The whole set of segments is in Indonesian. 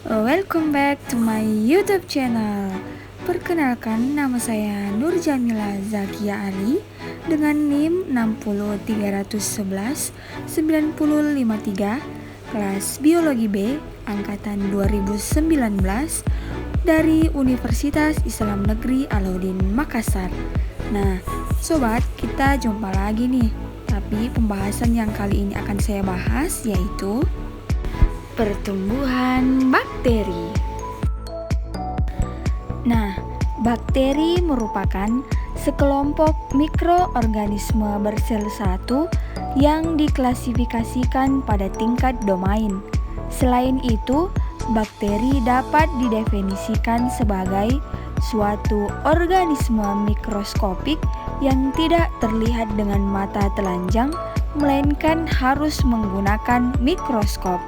Welcome back to my YouTube channel. Perkenalkan, nama saya Nur Jamila Zakia Ali dengan NIM 60311 9053, kelas Biologi B, angkatan 2019 dari Universitas Islam Negeri Alauddin Makassar. Nah, sobat, kita jumpa lagi nih. Tapi pembahasan yang kali ini akan saya bahas yaitu pertumbuhan bakteri. Nah, bakteri merupakan sekelompok mikroorganisme bersel satu yang diklasifikasikan pada tingkat domain. Selain itu, bakteri dapat didefinisikan sebagai suatu organisme mikroskopik yang tidak terlihat dengan mata telanjang, melainkan harus menggunakan mikroskop.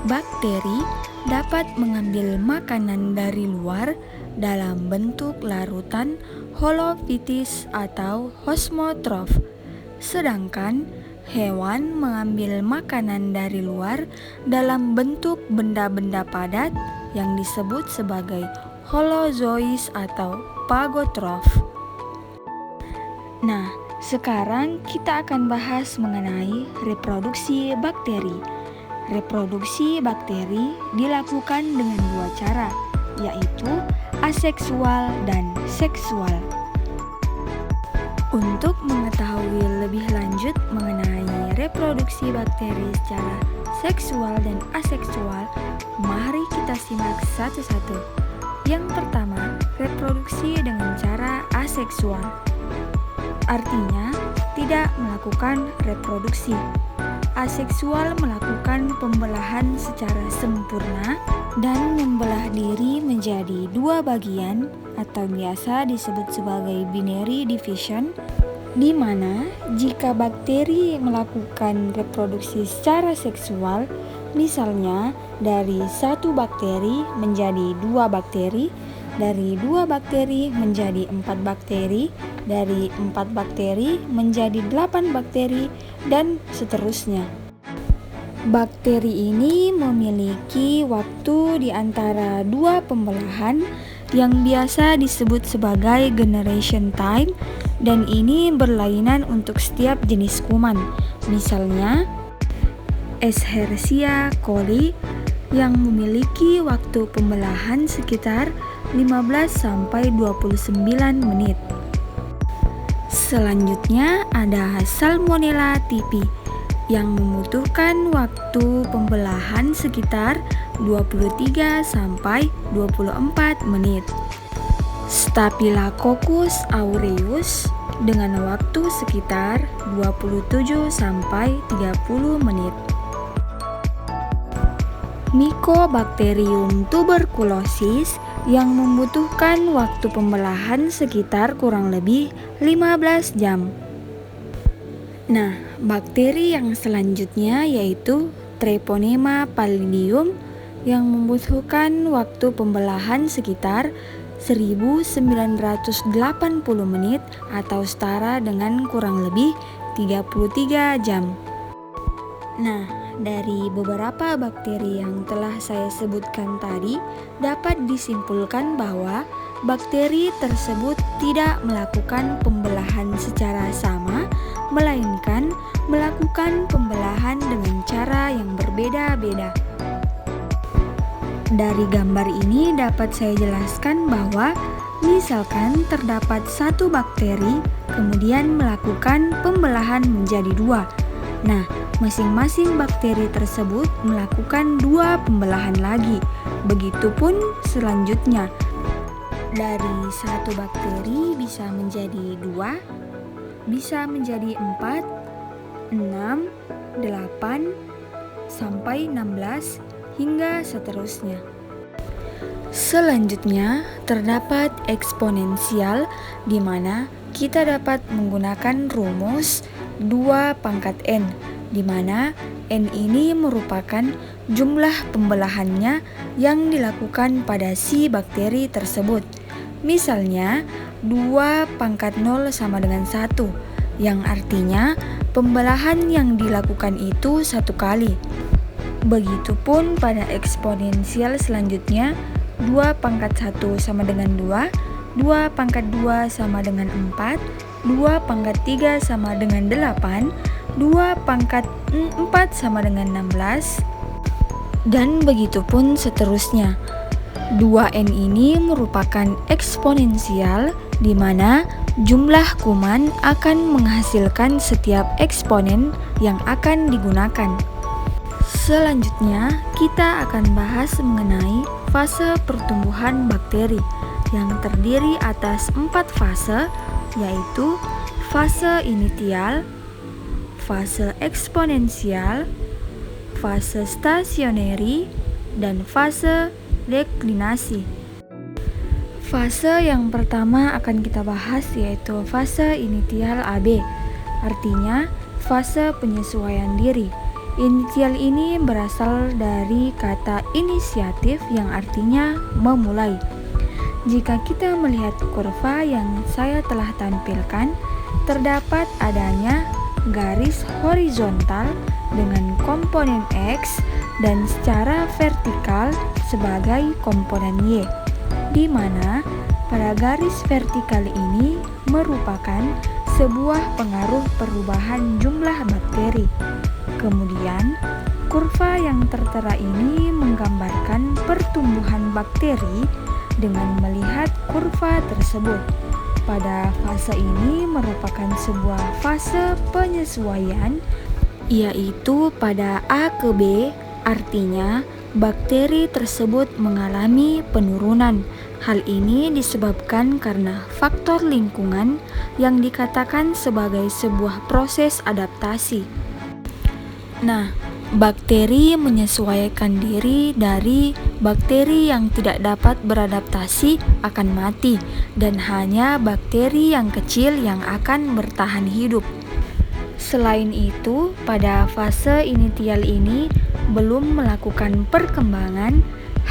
Bakteri dapat mengambil makanan dari luar dalam bentuk larutan holofitis atau osmotrof, sedangkan hewan mengambil makanan dari luar dalam bentuk benda-benda padat yang disebut sebagai holozois atau pagotrof. Nah, sekarang kita akan bahas mengenai reproduksi bakteri. Reproduksi bakteri dilakukan dengan dua cara, yaitu aseksual dan seksual. Untuk mengetahui lebih lanjut mengenai reproduksi bakteri secara seksual dan aseksual, mari kita simak satu-satu. Yang pertama, reproduksi dengan cara aseksual. Artinya, tidak melakukan reproduksi. Aseksual melakukan pembelahan secara sempurna dan membelah diri menjadi dua bagian atau biasa disebut sebagai binary division, di mana jika bakteri melakukan reproduksi secara seksual, misalnya dari satu bakteri menjadi dua bakteri, dari dua bakteri menjadi 4 bakteri, dari 4 bakteri menjadi 8 bakteri, dan seterusnya. Bakteri ini memiliki waktu di antara dua pembelahan yang biasa disebut sebagai generation time, dan ini berlainan untuk setiap jenis kuman. Misalnya, Escherichia coli yang memiliki waktu pembelahan sekitar 15-29 menit. Selanjutnya ada Salmonella typhi yang membutuhkan waktu pembelahan sekitar 23-24 menit. Staphylococcus aureus dengan waktu sekitar 27-30 menit. Mycobacterium tuberculosis yang membutuhkan waktu pembelahan sekitar kurang lebih 15 jam. Nah, bakteri yang selanjutnya yaitu Treponema pallidum yang membutuhkan waktu pembelahan sekitar 1980 menit atau setara dengan kurang lebih 33 jam. Nah, dari beberapa bakteri yang telah saya sebutkan tadi, dapat disimpulkan bahwa bakteri tersebut tidak melakukan pembelahan secara sama, melainkan melakukan pembelahan dengan cara yang berbeda-beda. Dari gambar ini dapat saya jelaskan bahwa misalkan terdapat satu bakteri, kemudian melakukan pembelahan menjadi dua. Nah, masing-masing bakteri tersebut melakukan dua pembelahan lagi. Begitupun selanjutnya. Dari satu bakteri bisa menjadi dua, bisa menjadi 4, 6, 8, sampai 16, hingga seterusnya. Selanjutnya, terdapat eksponensial di mana kita dapat menggunakan rumus 2 × n, di mana n ini merupakan jumlah pembelahannya yang dilakukan pada si bakteri tersebut. Misalnya, 2 × 0 sama dengan 1, yang artinya pembelahan yang dilakukan itu satu kali. Begitupun pada eksponensial selanjutnya, 2 pangkat 1 sama dengan 2, 2 pangkat 2 sama dengan 4, 2 pangkat 3 sama dengan 8, 2 pangkat 4 sama dengan 16, dan begitupun seterusnya. 2N ini merupakan eksponensial di mana jumlah kuman akan menghasilkan setiap eksponen yang akan digunakan. Selanjutnya, kita akan bahas mengenai fase pertumbuhan bakteri yang terdiri atas 4 fase, yaitu fase initial, fase eksponensial, fase stationary, dan fase deklinasi. Fase yang pertama akan kita bahas yaitu fase initial AB, artinya fase penyesuaian diri. Initial ini berasal dari kata inisiatif yang artinya memulai. Jika kita melihat kurva yang saya telah tampilkan, terdapat adanya garis horizontal dengan komponen X dan secara vertikal sebagai komponen Y, di mana pada garis vertikal ini merupakan sebuah pengaruh perubahan jumlah bakteri. Kemudian, kurva yang tertera ini menggambarkan pertumbuhan bakteri dengan melihat kurva tersebut. Pada fase ini merupakan sebuah fase penyesuaian, yaitu pada A ke B, artinya bakteri tersebut mengalami penurunan. Hal ini disebabkan karena faktor lingkungan yang dikatakan sebagai sebuah proses adaptasi. Nah, bakteri menyesuaikan diri dari bakteri yang tidak dapat beradaptasi akan mati, dan hanya bakteri yang kecil yang akan bertahan hidup. Selain itu, pada fase initial ini belum melakukan perkembangan,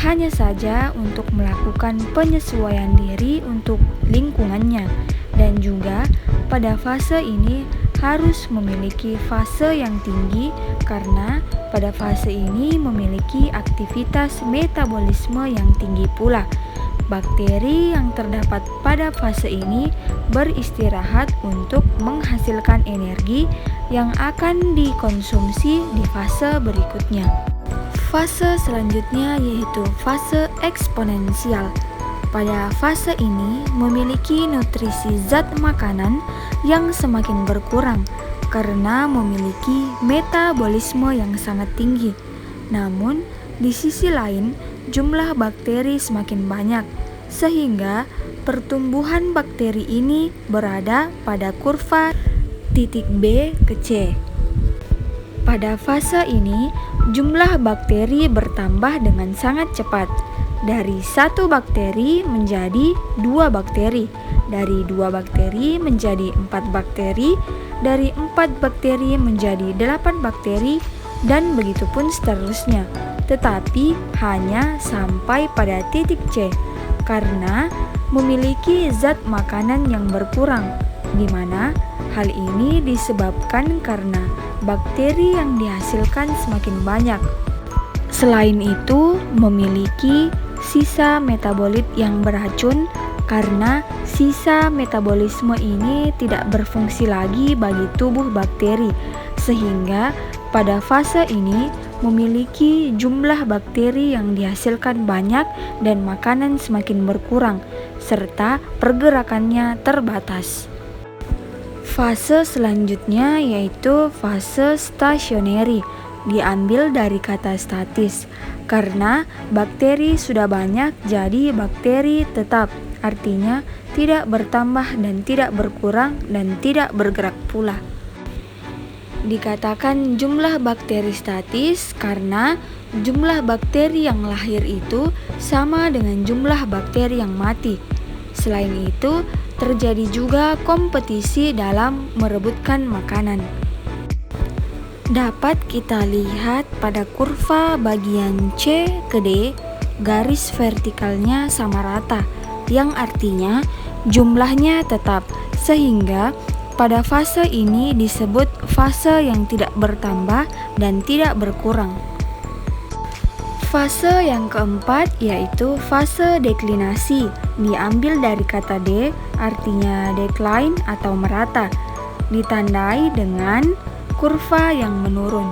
hanya saja untuk melakukan penyesuaian diri untuk lingkungannya, dan juga pada fase ini harus memiliki fase yang tinggi karena pada fase ini memiliki aktivitas metabolisme yang tinggi pula. Bakteri yang terdapat pada fase ini beristirahat untuk menghasilkan energi yang akan dikonsumsi di fase berikutnya. Fase selanjutnya yaitu fase eksponensial. Pada fase ini memiliki nutrisi zat makanan yang semakin berkurang karena memiliki metabolisme yang sangat tinggi. Namun, di sisi lain, jumlah bakteri semakin banyak, sehingga pertumbuhan bakteri ini berada pada kurva titik B ke C. Pada fase ini, jumlah bakteri bertambah dengan sangat cepat. Dari 1 bakteri menjadi 2 bakteri, dari 2 bakteri menjadi 4 bakteri, dari 4 bakteri menjadi 8 bakteri, dan begitupun seterusnya. Tetapi hanya sampai pada titik C, karena memiliki zat makanan yang berkurang, di mana hal ini disebabkan karena bakteri yang dihasilkan semakin banyak. Selain itu, memiliki sisa metabolit yang beracun karena sisa metabolisme ini tidak berfungsi lagi bagi tubuh bakteri, sehingga pada fase ini memiliki jumlah bakteri yang dihasilkan banyak dan makanan semakin berkurang, serta pergerakannya terbatas. Fase selanjutnya yaitu fase stationary, diambil dari kata statis, karena bakteri sudah banyak jadi bakteri tetap, artinya tidak bertambah dan tidak berkurang dan tidak bergerak pula. Dikatakan jumlah bakteri statis karena jumlah bakteri yang lahir itu sama dengan jumlah bakteri yang mati. Selain itu, terjadi juga kompetisi dalam merebutkan makanan. Dapat kita lihat pada kurva bagian C ke D, garis vertikalnya sama rata, yang artinya jumlahnya tetap, sehingga pada fase ini disebut fase yang tidak bertambah dan tidak berkurang. Fase yang keempat yaitu fase deklinasi, diambil dari kata de, artinya decline atau merata, ditandai dengan kurva yang menurun.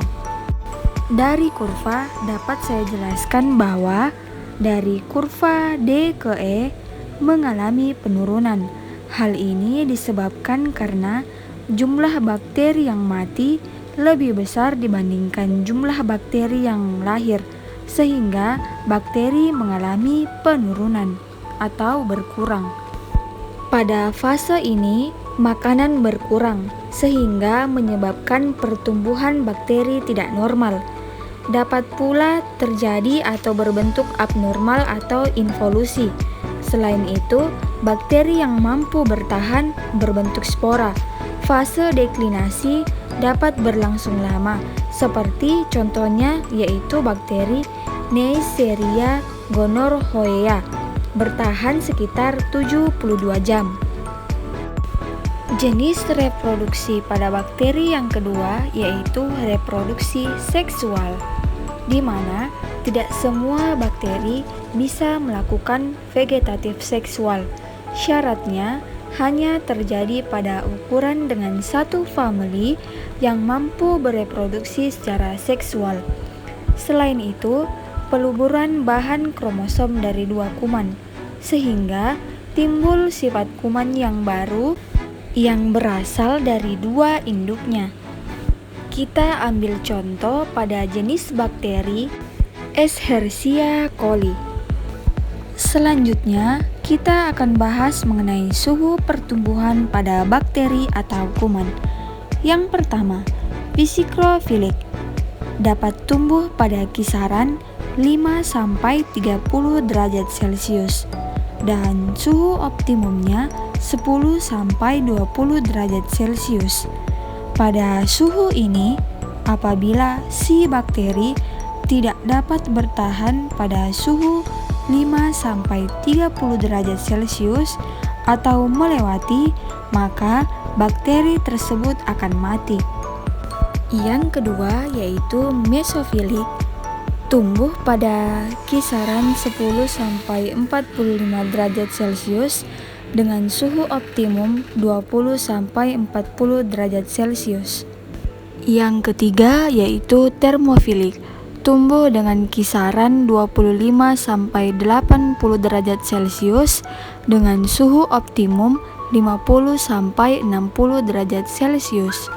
Dari kurva dapat saya jelaskan bahwa dari kurva D ke E mengalami penurunan. Hal ini disebabkan karena jumlah bakteri yang mati lebih besar dibandingkan jumlah bakteri yang lahir, sehingga bakteri mengalami penurunan atau berkurang. Pada fase ini, makanan berkurang sehingga menyebabkan pertumbuhan bakteri tidak normal. Dapat pula terjadi atau berbentuk abnormal atau involusi. Selain itu, bakteri yang mampu bertahan berbentuk spora. Fase deklinasi dapat berlangsung lama, seperti contohnya yaitu bakteri Neisseria gonorrhoeae, bertahan sekitar 72 jam. Jenis reproduksi pada bakteri yang kedua yaitu reproduksi seksual, di mana tidak semua bakteri bisa melakukan vegetatif seksual. Syaratnya hanya terjadi pada ukuran dengan satu famili yang mampu bereproduksi secara seksual. Selain itu, peluburan bahan kromosom dari dua kuman, sehingga timbul sifat kuman yang baru yang berasal dari dua induknya. Kita ambil contoh pada jenis bakteri Escherichia coli. Selanjutnya, kita akan bahas mengenai suhu pertumbuhan pada bakteri atau kuman. Yang pertama, psikrofilik dapat tumbuh pada kisaran 5-30 derajat Celcius dan suhu optimumnya 10-20 derajat Celcius. Pada suhu ini, apabila si bakteri tidak dapat bertahan pada suhu 5-30 derajat Celcius atau melewati, maka bakteri tersebut akan mati. Yang kedua yaitu mesofilik, tumbuh pada kisaran 10-45 derajat Celcius dengan suhu optimum 20-40 derajat Celcius. Yang ketiga yaitu termofilik, tumbuh dengan kisaran 25-80 derajat Celcius dengan suhu optimum 50-60 derajat Celcius.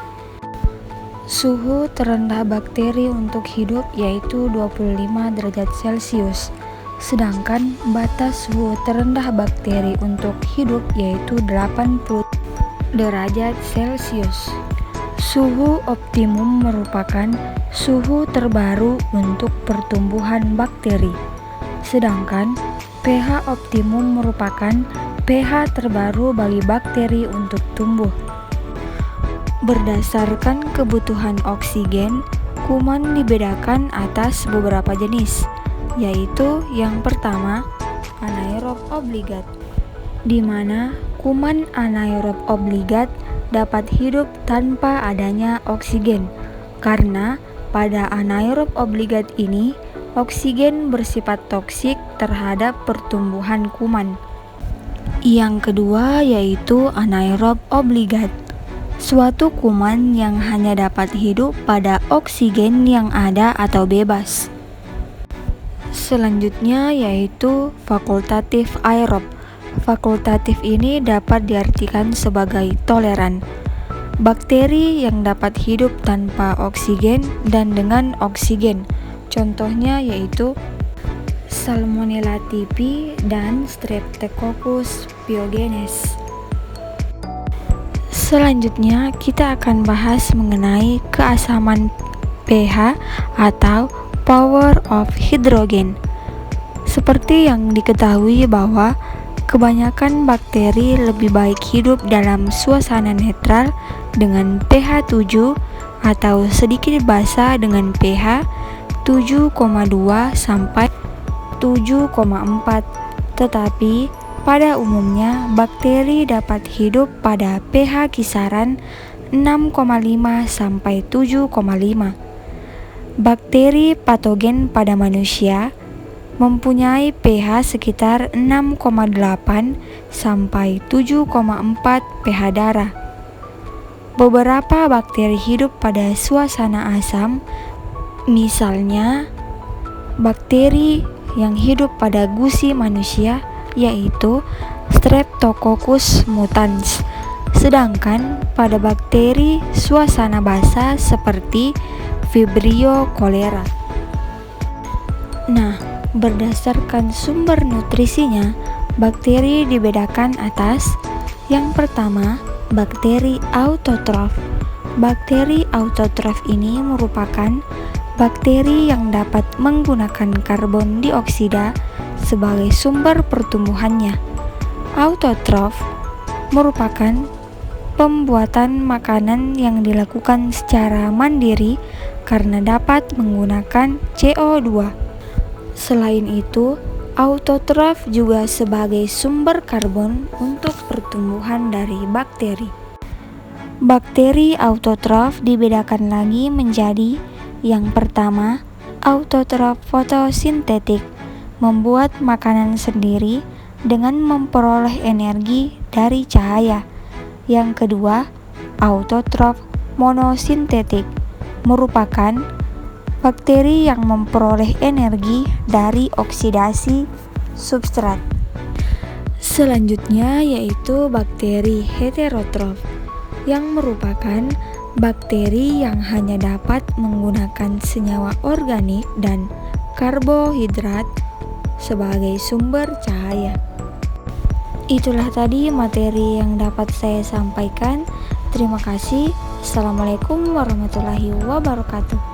Suhu terendah bakteri untuk hidup yaitu 25 derajat Celcius, sedangkan batas suhu terendah bakteri untuk hidup yaitu 80 derajat Celcius. Suhu optimum merupakan suhu terbaru untuk pertumbuhan bakteri, sedangkan pH optimum merupakan pH terbaru bagi bakteri untuk tumbuh. Berdasarkan kebutuhan oksigen, kuman dibedakan atas beberapa jenis, yaitu yang pertama, anaerob obligat, di mana kuman anaerob obligat dapat hidup tanpa adanya oksigen, karena pada anaerob obligat ini, oksigen bersifat toksik terhadap pertumbuhan kuman. Yang kedua yaitu anaerob obligat, suatu kuman yang hanya dapat hidup pada oksigen yang ada atau bebas. Selanjutnya yaitu fakultatif aerob. Fakultatif ini dapat diartikan sebagai toleran. Bakteri yang dapat hidup tanpa oksigen dan dengan oksigen. Contohnya yaitu Salmonella typhi dan Streptococcus pyogenes. Selanjutnya kita akan bahas mengenai keasaman pH atau power of hydrogen. Seperti yang diketahui bahwa kebanyakan bakteri lebih baik hidup dalam suasana netral dengan pH 7 atau sedikit basa dengan pH 7,2 sampai 7,4. Tetapi pada umumnya bakteri dapat hidup pada pH kisaran 6,5 sampai 7,5. Bakteri patogen pada manusia mempunyai pH sekitar 6,8 sampai 7,4 pH darah. Beberapa bakteri hidup pada suasana asam, misalnya bakteri yang hidup pada gusi manusia yaitu Streptococcus mutans. Sedangkan pada bakteri suasana basa seperti Vibrio cholera. Nah, berdasarkan sumber nutrisinya, bakteri dibedakan atas. Yang pertama, bakteri autotrof. Bakteri autotrof ini merupakan bakteri yang dapat menggunakan karbon dioksida sebagai sumber pertumbuhannya. Autotrof merupakan pembuatan makanan yang dilakukan secara mandiri karena dapat menggunakan CO2. Selain itu, autotrof juga sebagai sumber karbon untuk pertumbuhan dari bakteri. Bakteri autotrof dibedakan lagi menjadi yang pertama, autotrof fotosintetik, membuat makanan sendiri dengan memperoleh energi dari cahaya. Yang kedua, autotrof monosintetik, merupakan bakteri yang memperoleh energi dari oksidasi substrat. Selanjutnya yaitu bakteri heterotrof, yang merupakan bakteri yang hanya dapat menggunakan senyawa organik dan karbohidrat sebagai sumber cahaya. Itulah tadi materi yang dapat saya sampaikan. Terima kasih. Assalamualaikum warahmatullahi wabarakatuh.